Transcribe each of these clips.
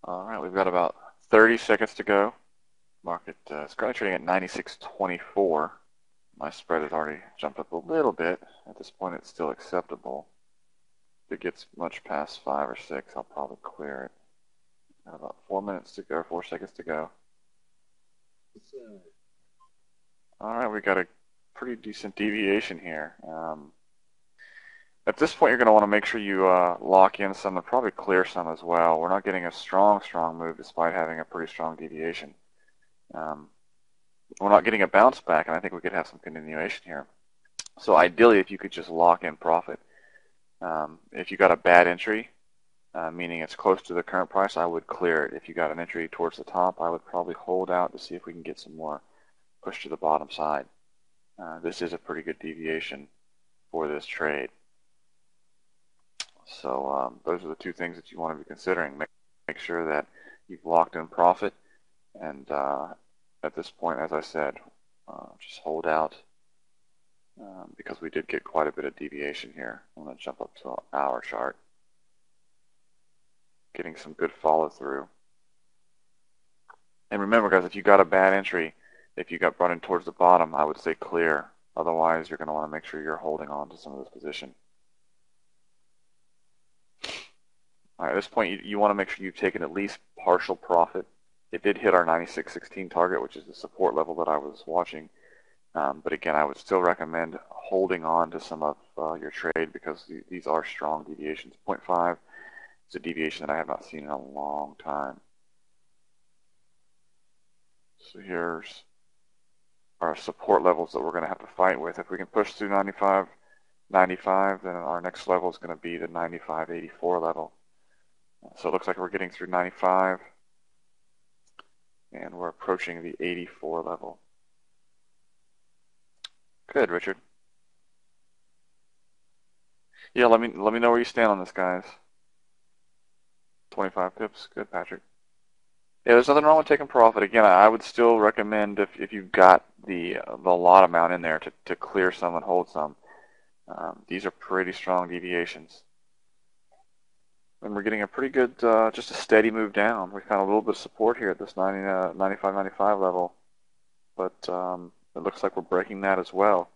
All right, we've got about 30 seconds to go. Market is currently trading at 96.24. My spread has already jumped up a little bit. At this point, it's still acceptable. If it gets much past 5 or 6, I'll probably clear it. Got about 4 minutes to go, 4 seconds to go. All right, we got a pretty decent deviation here. At this point, you're going to want to make sure you lock in some and probably clear some as well. We're not getting a strong move despite having a pretty strong deviation. Um, we're not getting a bounce back, and I think we could have some continuation here. So ideally, if you could just lock in profit. If you got a bad entry, meaning it's close to the current price, I would clear it. If you got an entry towards the top, I would probably hold out to see if we can get some more push to the bottom side. This is a pretty good deviation for this trade. So those are the two things that you want to be considering. Make sure that you've locked in profit, and at this point, as I said, just hold out because we did get quite a bit of deviation here. I'm going to jump up to an hour chart, getting some good follow through. And remember, guys, if you got a bad entry, if you got brought in towards the bottom, I would say clear. Otherwise, you're going to want to make sure you're holding on to some of this position. All right, at this point, you want to make sure you've taken at least partial profit. It did hit our 96.16 target, which is the support level that I was watching. But again, I would still recommend holding on to some of your trade because these are strong deviations. 0.5 is a deviation that I have not seen in a long time. So here's our support levels that we're going to have to fight with. If we can push through 95, then our next level is going to be the 95.84 level. So it looks like we're getting through 95, and we're approaching the 84 level. Good, Richard. Yeah, let me know where you stand on this, guys. 25 pips. Good, Patrick. Yeah, there's nothing wrong with taking profit. Again, I would still recommend if you've got the lot amount in there to clear some and hold some. These are pretty strong deviations. And we're getting a pretty good, just a steady move down. We found a little bit of support here at this 95, 95 level. But it looks like we're breaking that as well.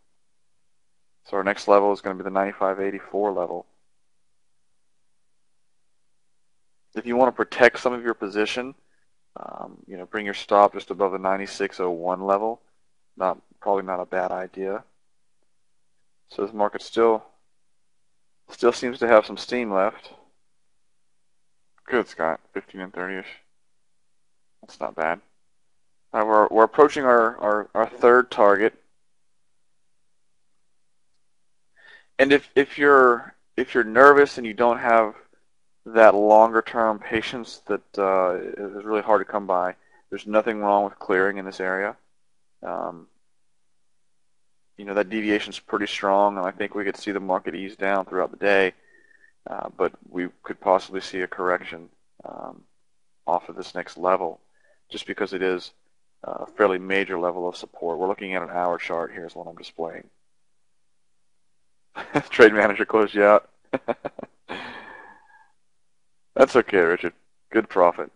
So our next level is going to be the 95.84 level. If you want to protect some of your position, bring your stop just above the 96.01 level. Probably not a bad idea. So this market still seems to have some steam left. Good, Scott. 15 and 30ish. That's not bad. All right, we're approaching our third target. And if you're nervous and you don't have that longer term patience that is really hard to come by, there's nothing wrong with clearing in this area. That deviation is pretty strong, and I think we could see the market ease down throughout the day. But we could possibly see a correction off of this next level, just because it is a fairly major level of support. We're looking at an hour chart. Here's what I'm displaying. Trade manager closed you out. That's okay, Richard. Good profit.